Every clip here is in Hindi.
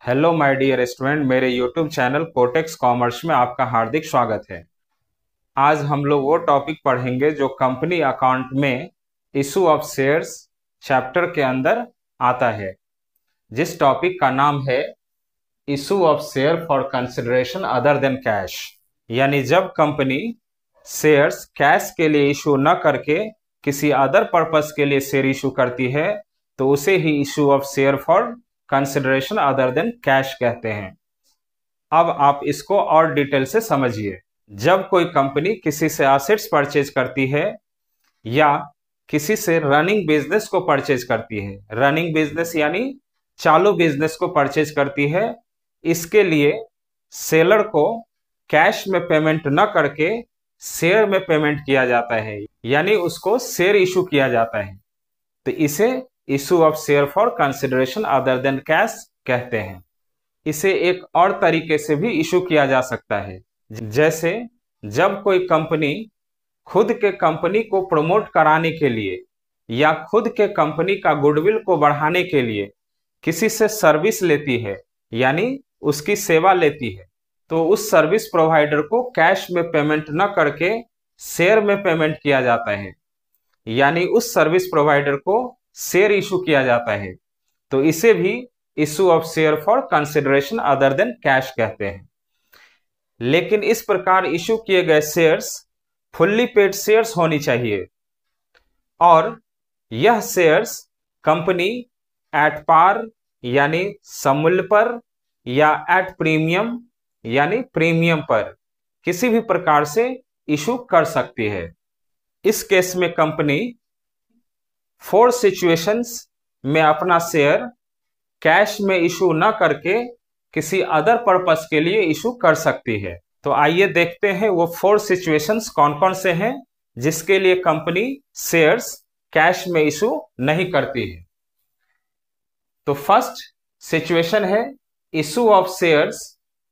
हेलो माय डियर स्टूडेंट, मेरे यूट्यूब चैनल कोटेक्स कॉमर्स में आपका हार्दिक स्वागत है। आज हम लोग वो टॉपिक पढ़ेंगे जो कंपनी अकाउंट में इशू ऑफ शेयर्स चैप्टर के अंदर आता है, जिस टॉपिक का नाम है issue of share for consideration other than cash. यानी जब कंपनी शेयर्स कैश के लिए इशू न करके किसी अदर पर्पस के लिए शेयर इशू करती है तो उसे ही issue of share for consideration other than cash कहते हैं। अब आप इसको और डिटेल से समझिए। जब कोई कंपनी किसी से एसेट्स परचेज करती है या किसी से रनिंग बिजनेस को परचेज करती है, रनिंग बिजनेस यानी चालू बिजनेस को परचेज करती है, इसके लिए सेलर को कैश में पेमेंट न करके शेयर में पेमेंट किया जाता है, यानी उसको शेयर इशू किया जाता है। तो इसे issue of share for consideration other than cash कहते हैं। इसे एक और तरीके से भी इशू किया जा सकता है, जैसे जब कोई कंपनी खुद के कंपनी को प्रमोट कराने के लिए या खुद के कंपनी का गुडविल को बढ़ाने के लिए किसी से सर्विस लेती है, यानी उसकी सेवा लेती है, तो उस सर्विस प्रोवाइडर को कैश में पेमेंट न करके शेयर में पेमेंट किया जाता है, यानी उस सर्विस प्रोवाइडर को शेयर इशू किया जाता है। तो इसे भी issue of share for consideration other than cash कहते हैं। लेकिन इस प्रकार इशू किए गए शेयर्स फुल्ली पेड शेयर्स होनी चाहिए और यह शेयर्स कंपनी एट पार यानी समूल्य पर या एट प्रीमियम यानी प्रीमियम पर किसी भी प्रकार से इशू कर सकती है। इस केस में कंपनी 4 सिचुएशंस में अपना शेयर कैश में इशू न करके किसी अदर पर्पस के लिए इशू कर सकती है। तो आइए देखते हैं वो 4 सिचुएशंस कौन कौन से हैं जिसके लिए कंपनी शेयर्स कैश में इशू नहीं करती है। तो फर्स्ट सिचुएशन है issue of shares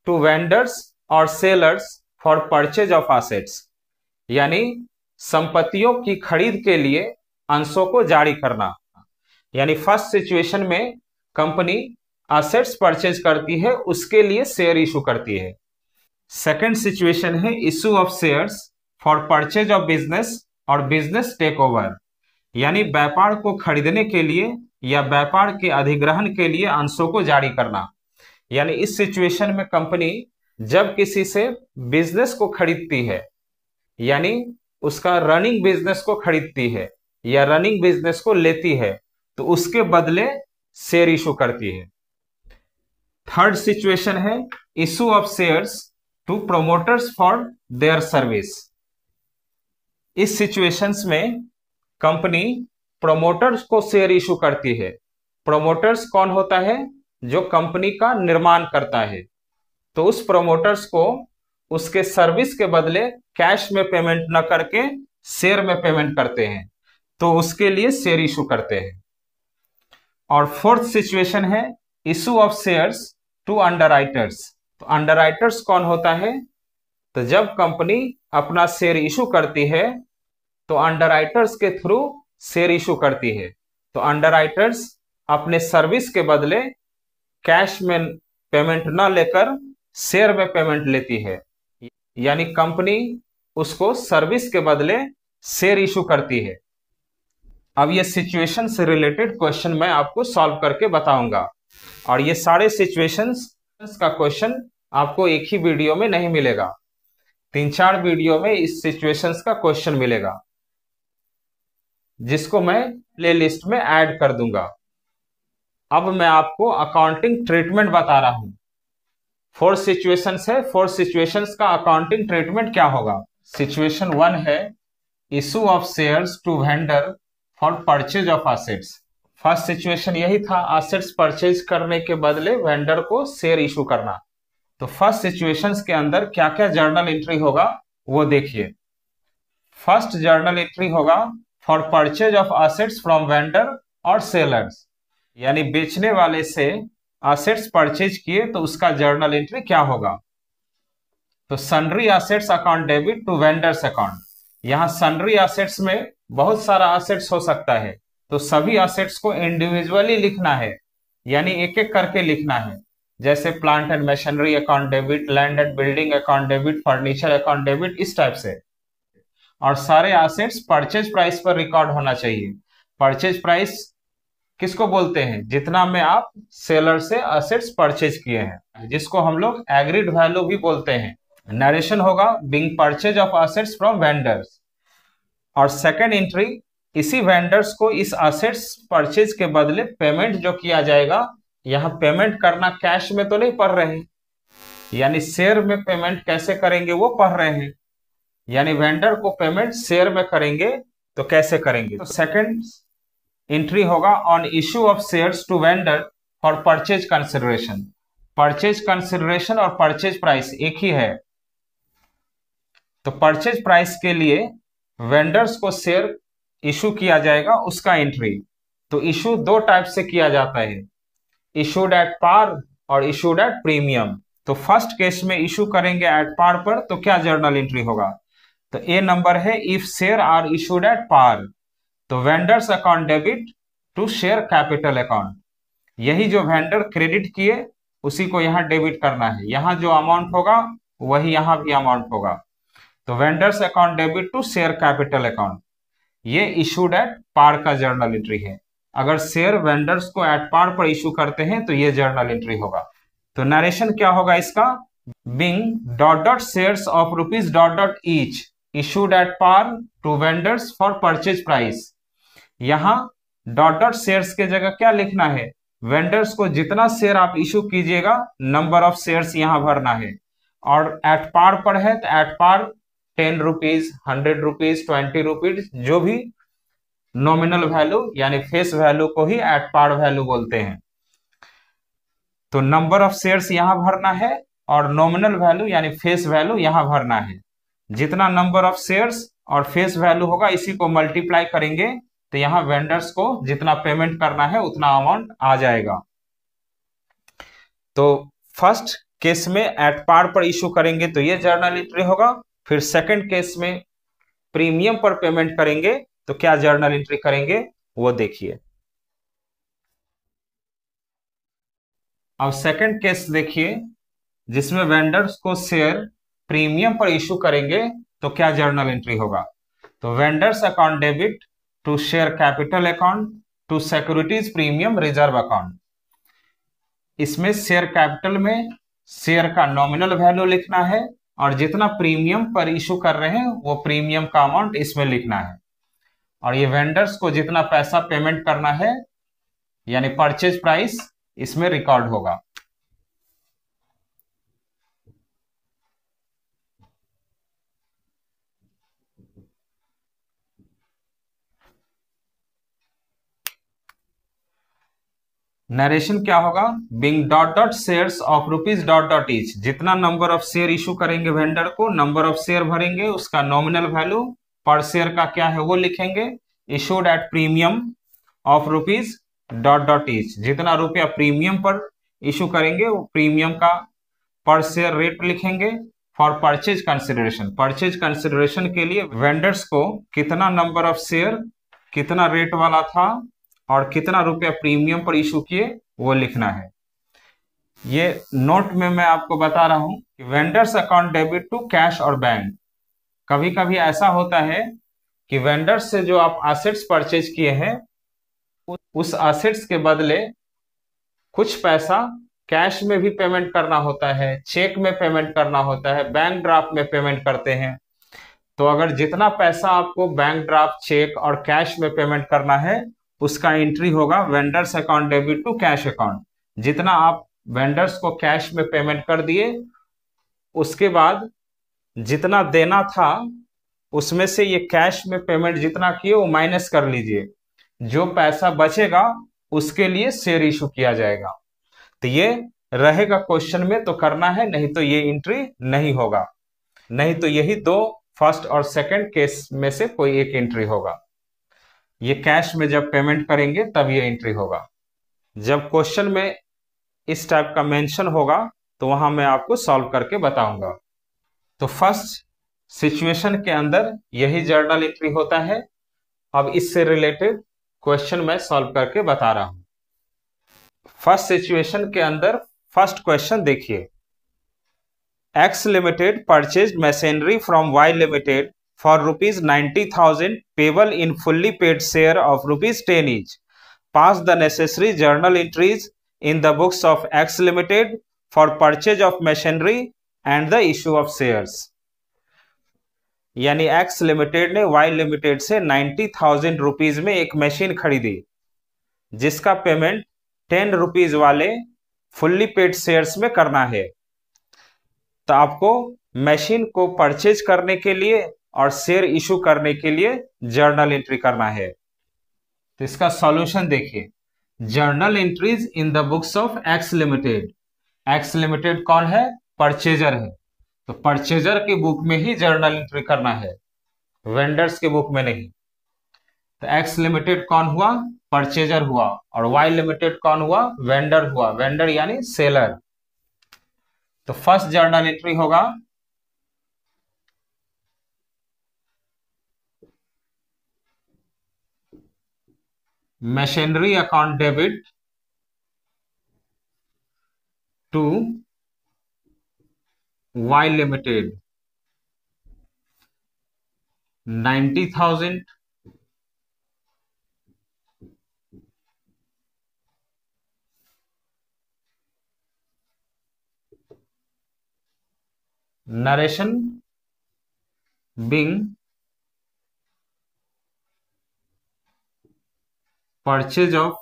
to vendors और sellers for purchase of assets, यानी संपत्तियों की खरीद के लिए अंशों को जारी करना। यानी फर्स्ट सिचुएशन में कंपनी एसेट्स परचेज करती है, उसके लिए शेयर इशू करती है। सेकंड सिचुएशन है issue of shares for purchase of business और बिजनेस टेक ओवर, यानी व्यापार को खरीदने के लिए या व्यापार के अधिग्रहण के लिए अंशों को जारी करना। यानी इस सिचुएशन में कंपनी जब किसी से बिजनेस को खरीदती है, यानी उसका रनिंग बिजनेस को खरीदती है या रनिंग बिजनेस को लेती है, तो उसके बदले शेयर इशू करती है। थर्ड सिचुएशन है issue of shares to promoters for their service. इस सिचुएशंस में कंपनी प्रोमोटर्स को शेयर इशू करती है। प्रोमोटर्स कौन होता है? जो कंपनी का निर्माण करता है। तो उस प्रोमोटर्स को उसके सर्विस के बदले कैश में पेमेंट न करके शेयर में पेमेंट करते हैं, तो उसके लिए शेयर इशू करते हैं। और फोर्थ सिचुएशन है issue of shares to underwriters. तो अंडरराइटर्स कौन होता है? तो जब कंपनी अपना शेयर इशू करती है तो अंडरराइटर्स के थ्रू शेयर इशू करती है। तो अंडरराइटर्स अपने सर्विस के बदले कैश में पेमेंट न लेकर शेयर में पेमेंट लेती है, यानी कंपनी उसको सर्विस के बदले शेयर इशू करती है। अब ये सिचुएशन से रिलेटेड क्वेश्चन मैं आपको सॉल्व करके बताऊंगा, और ये सारे सिचुएशंस का क्वेश्चन आपको एक ही वीडियो में नहीं मिलेगा, 3-4 वीडियो में इस सिचुएशंस का क्वेश्चन मिलेगा, जिसको मैं प्लेलिस्ट में ऐड कर दूंगा। अब मैं आपको अकाउंटिंग ट्रीटमेंट बता रहा हूं। 4 सिचुएशंस है, 4 सिचुएशंस का अकाउंटिंग ट्रीटमेंट क्या होगा। सिचुएशन 1 है issue of shares to vendor for purchase of assets. First situation यही था, एसेट्स परचेज करने के बदले वेंडर को शेयर इशू करना। तो फर्स्ट सिचुएशंस के अंदर क्या क्या जर्नल एंट्री होगा वो देखिए। फर्स्ट जर्नल एंट्री होगा for purchase of assets from vendor और सेलर्स, यानी बेचने वाले से एसेट्स परचेज किए तो उसका जर्नल एंट्री क्या होगा। तो sundry assets account debit to vendors account. यहां सन्ड्री एसेट्स में बहुत सारा एसेट्स हो सकता है, तो सभी एसेट्स को इंडिविजुअली लिखना है, यानी एक एक करके लिखना है। जैसे plant and machinery account debit, land and building account debit, furniture account debit, इस टाइप से। और सारे एसेट्स परचेज प्राइस पर रिकॉर्ड होना चाहिए। परचेज प्राइस किसको बोलते हैं? जितना में आप सेलर से एसेट्स परचेज किए हैं, जिसको हम लोग एग्रीड वैल्यू भी बोलते हैं। नरेशन होगा being purchase of assets from vendors. और सेकेंड एंट्री, इसी वेंडर्स को इस एसेट्स परचेज के बदले पेमेंट जो किया जाएगा, यहां पेमेंट करना कैश में तो नहीं पढ़ रहे हैं, यानी शेयर में पेमेंट कैसे करेंगे वो पढ़ रहे हैं। यानी वेंडर को पेमेंट शेयर में करेंगे तो कैसे करेंगे? तो सेकंड एंट्री होगा on issue of shares to vendor for purchase consideration. Purchase consideration और परचेज प्राइस एक ही है। तो परचेज प्राइस के लिए वेंडर्स को शेयर इशू किया जाएगा, उसका एंट्री। तो इशू दो टाइप से किया जाता है, इशूड एट पार और इशूड एट प्रीमियम। तो फर्स्ट केस में इशू करेंगे एट पार पर, तो क्या जर्नल एंट्री होगा? तो ए नंबर है if share are issued at par, तो vendors account debit to share capital account. यही जो वेंडर क्रेडिट किए उसी को यहां डेबिट करना है। यहां जो अमाउंट होगा वही यहां भी अमाउंट होगा। तो vendors account debit to share capital account, ये इशूड एट पार का जर्नल एंट्री है। अगर शेयर वेंडर्स को एट पार पर इशू करते हैं तो ये जर्नल एंट्री होगा। तो नरेशन क्या होगा इसका? Being dot dot shares of rupees dot dot each issued at par to vendors for purchase price. यहां डॉट डॉट शेयर्स के जगह क्या लिखना है? वेंडर्स को जितना शेयर आप इशू कीजिएगा, नंबर ऑफ शेयर्स यहां भरना है। और एट पार पर है तो at par 10 rupees, 100 rupees, 20 rupees, जो भी नॉमिनल वैल्यू यानी फेस वैल्यू को ही एट पार वैल्यू बोलते हैं। तो नंबर ऑफ शेयर्स यहां भरना है और नॉमिनल वैल्यू यानी फेस वैल्यू यहां भरना है। जितना नंबर ऑफ शेयर्स और फेस वैल्यू होगा इसी को मल्टीप्लाई करेंगे तो यहां वेंडर्स को जितना पेमेंट करना है उतना अमाउंट आ जाएगा। तो फर्स्ट केस में एट पार पर इशू करेंगे तो ये जर्नल एंट्री होगा। फिर सेकंड केस में प्रीमियम पर पेमेंट करेंगे तो क्या जर्नल एंट्री करेंगे वो देखिए। अब सेकंड केस देखिए, जिसमें वेंडर्स को शेयर प्रीमियम पर इशू करेंगे तो क्या जर्नल एंट्री होगा? तो vendors account debit to share capital account to securities premium reserve account. इसमें शेयर कैपिटल में शेयर का नॉमिनल वैल्यू लिखना है और जितना प्रीमियम पर इशू कर रहे हैं वो प्रीमियम का अमाउंट इसमें लिखना है। और ये वेंडर्स को जितना पैसा पेमेंट करना है यानी परचेज प्राइस इसमें रिकॉर्ड होगा। नरेशन क्या होगा? Being dot dot shares of rupees dot dot each. जितना नंबर ऑफ शेयर इशू करेंगे वेंडर को, नंबर ऑफ शेयर भरेंगे, उसका नॉमिनल वैल्यू पर शेयर का क्या है वो लिखेंगे। Issued at premium of rupees dot dot each. जितना रुपया प्रीमियम पर इशू करेंगे वो प्रीमियम का पर शेयर रेट लिखेंगे। For purchase consideration, purchase consideration के लिए वेंडर्स को कितना नंबर ऑफ शेयर, कितना रेट वाला था और कितना रुपया प्रीमियम पर इशू किए वो लिखना है। ये नोट में मैं आपको बता रहा हूं कि vendors account debit to cash और बैंक। कभी कभी ऐसा होता है कि वेंडर्स से जो आप एसेट्स परचेज किए हैं उस एसेट्स के बदले कुछ पैसा कैश में भी पेमेंट करना होता है, चेक में पेमेंट करना होता है, बैंक ड्राफ्ट में पेमेंट करते हैं। तो अगर जितना पैसा आपको बैंक ड्राफ्ट, चेक और कैश में पेमेंट करना है उसका एंट्री होगा vendors account debit to cash account. जितना आप वेंडर्स को कैश में पेमेंट कर दिए उसके बाद जितना देना था उसमें से ये कैश में पेमेंट जितना किए वो माइनस कर लीजिए। जो पैसा बचेगा उसके लिए शेयर इशू किया जाएगा। तो ये रहेगा क्वेश्चन में तो करना है, नहीं तो ये एंट्री नहीं होगा। नहीं तो यही दो फर्स्ट और सेकंड केस में से कोई एक एंट्री होगा। ये कैश में जब पेमेंट करेंगे तब ये एंट्री होगा। जब क्वेश्चन में इस टाइप का मेंशन होगा तो वहां मैं आपको सॉल्व करके बताऊंगा। तो फर्स्ट सिचुएशन के अंदर यही जर्नल एंट्री होता है। अब इससे रिलेटेड क्वेश्चन मैं सॉल्व करके बता रहा हूं। फर्स्ट सिचुएशन के अंदर फर्स्ट क्वेश्चन देखिए, X limited purchase machinery from Y limited for ₹90,000 payable in fully paid share of ₹10 each. Pass the necessary journal entries in the books of X Limited for purchase of machinery and the issue of shares. यानी एक्स लिमिटेड ने वाई लिमिटेड से 90,000 रुपीज में एक मशीन खरीदी, जिसका पेमेंट 10 रुपीज वाले फुल्ली पेड शेयर्स में करना है। तो आपको मशीन को परचेज करने के लिए और शेयर इशू करने के लिए जर्नल एंट्री करना है। तो इसका सॉल्यूशन देखिए, journal entries in the books of x limited. X limited कौन है? परचेजर है, तो परचेजर की बुक में ही जर्नल एंट्री करना है, वेंडर्स के बुक में नहीं। तो एक्स लिमिटेड कौन हुआ? परचेजर हुआ, और वाई लिमिटेड कौन हुआ? वेंडर हुआ। वेंडर यानी सेलर। तो फर्स्ट जर्नल एंट्री होगा machinery account debit to Y limited 90,000 narration being purchase of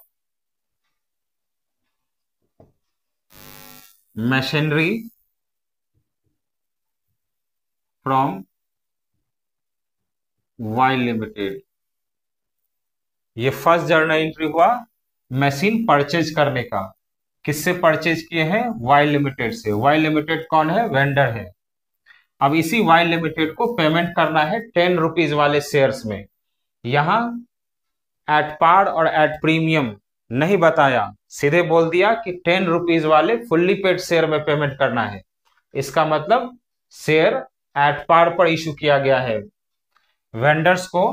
machinery from Y limited. ये फर्स्ट जर्नल एंट्री हुआ मशीन परचेज करने का। किससे परचेज किए हैं? वाई लिमिटेड से। वाई लिमिटेड कौन है? वेंडर है। अब इसी वाई लिमिटेड को पेमेंट करना है 10 रुपीज वाले शेयर्स में। यहां एट पार और एट प्रीमियम नहीं बताया, सीधे बोल दिया कि 10 रुपीज वाले फुल्ली पेड शेयर में पेमेंट करना है। इसका मतलब शेयर एट पार पर इशू किया गया है, वेंडर्स को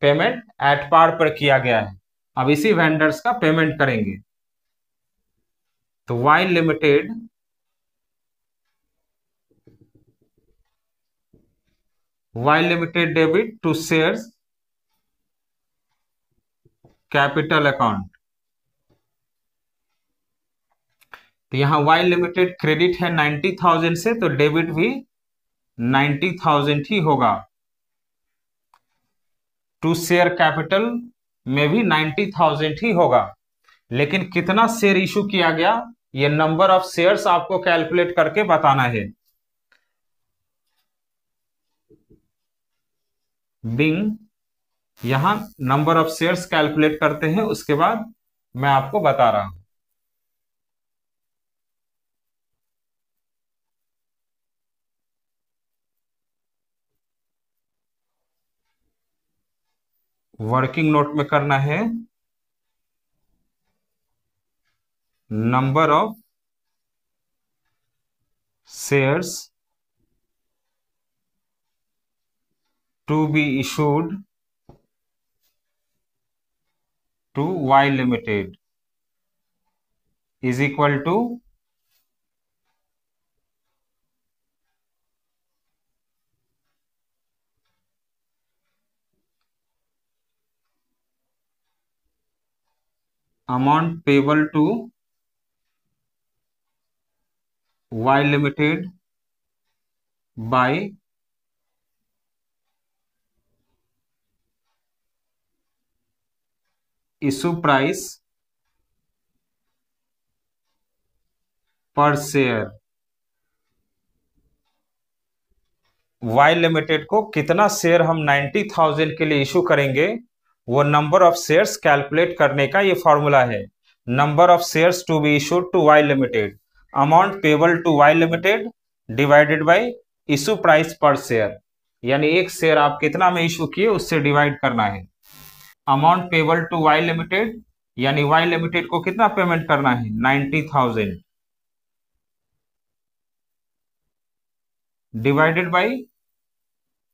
पेमेंट एट पार पर किया गया है। अब इसी वेंडर्स का पेमेंट करेंगे। तो Y limited debit to shares capital account. तो यहां वाई लिमिटेड क्रेडिट है 90,000 से, तो डेबिट भी 90,000 ही होगा। टू शेयर कैपिटल में भी 90,000 ही होगा। लेकिन कितना शेयर इशू किया गया, ये नंबर ऑफ शेयर्स आपको कैलकुलेट करके बताना है। बिंग यहां नंबर ऑफ शेयर्स कैलकुलेट करते हैं, उसके बाद मैं आपको बता रहा हूं। वर्किंग नोट में करना है number of shares to be issued to Y limited is equal to amount payable to Y Limited by issue price per share. Y limited को कितना शेयर हम 90,000 के लिए इशू करेंगे, वो नंबर ऑफ शेयर्स कैलकुलेट करने का ये फॉर्मूला है। Number of shares to be issued to Y limited, amount payable to Y limited divided by issue price per share. यानी एक शेयर आप कितना में इशू किए उससे डिवाइड करना है। Amount payable to Y limited यानी वाई लिमिटेड को कितना पेमेंट करना है? 90,000 divided by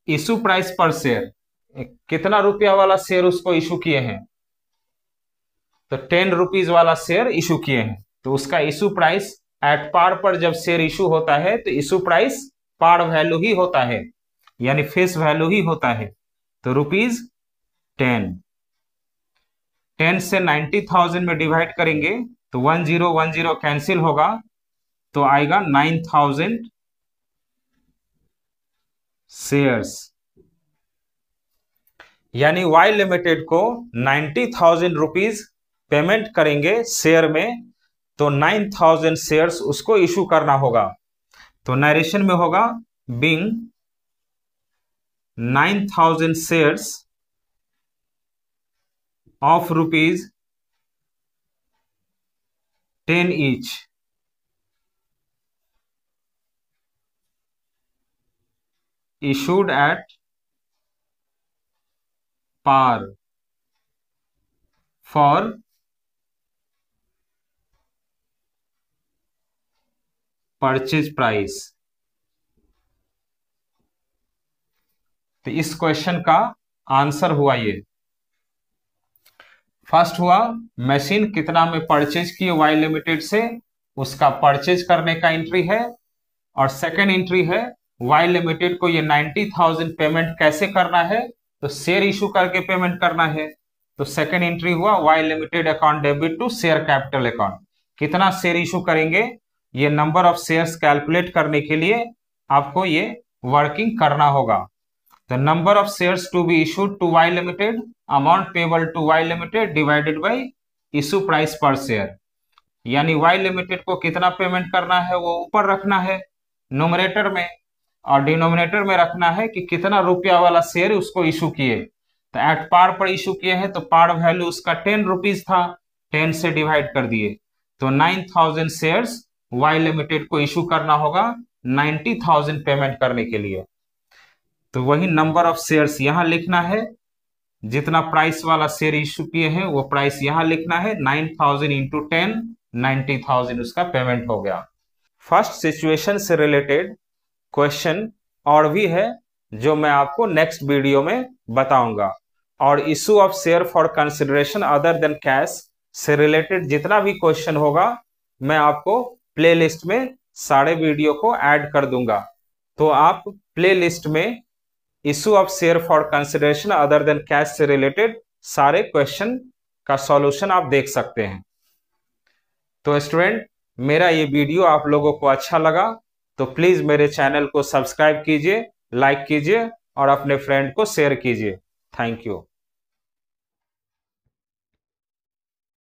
issue price per share. कितना रुपया वाला शेयर उसको इशू किए हैं? तो 10 रुपीज वाला शेयर इशू किए हैं, तो उसका इशू प्राइस एट पार पर जब शेयर इशू होता है तो इशू प्राइस पार वैल्यू ही होता है, यानी फेस वैल्यू ही होता है। तो ₹10 10 से 90,000 में डिवाइड करेंगे तो 1010 कैंसिल होगा, तो आएगा 9,000 शेयर्स। यानी वाई लिमिटेड को 90,000 रुपीज पेमेंट करेंगे शेयर में, तो 9,000 शेयर्स उसको इशू करना होगा। तो नरेशन में होगा being 9,000 shares of ₹10 each issued at par for purchase price। तो इस क्वेश्चन का आंसर हुआ ये। फर्स्ट हुआ मशीन कितना में परचेज किए वाई लिमिटेड से, उसका परचेज करने का एंट्री है। और सेकंड एंट्री है वाई लिमिटेड को ये 90,000 पेमेंट कैसे करना है, तो शेयर इशू करके पेमेंट करना है। तो सेकंड एंट्री हुआ Y limited account debit to share capital account. कितना शेयर इशू करेंगे, ये नंबर ऑफ शेयर्स कैलकुलेट करने के लिए आपको ये वर्किंग करना होगा। The number of shares to be issued to Y limited, amount payable to Y limited divided by issue price per share. यानी वाई लिमिटेड को कितना पेमेंट करना है वो ऊपर रखना है न्यूमरेटर में, और डिनोमिनेटर में रखना है कि कितना रुपया वाला शेयर उसको इशू किए। तो एट पार पर इशू किए हैं तो पार वैल्यू उसका 10 रुपीज था, 10 से डिवाइड कर दिए, तो 9,000 शेयर्स वाई लिमिटेड को इशू करना होगा 90,000 पेमेंट करने के लिए। तो वही नंबर ऑफ शेयर्स यहां लिखना है, जितना प्राइस वाला शेयर इशू किए हैं वो प्राइस यहां लिखना है, 9,000 इंटू 10, 90,000 उसका पेमेंट हो गया। फर्स्ट सिचुएशन से रिलेटेड क्वेश्चन और भी है जो मैं आपको नेक्स्ट वीडियो में बताऊंगा। और issue of share for consideration other than cash से रिलेटेड जितना भी क्वेश्चन होगा मैं आपको प्लेलिस्ट में सारे वीडियो को ऐड कर दूंगा। तो आप प्लेलिस्ट में issue of share for consideration other than cash से रिलेटेड सारे क्वेश्चन का सॉल्यूशन आप देख सकते हैं। तो स्टूडेंट, मेरा ये वीडियो आप लोगों को अच्छा लगा तो प्लीज मेरे चैनल को सब्सक्राइब कीजिए, लाइक कीजिए और अपने फ्रेंड को शेयर कीजिए। Thank you.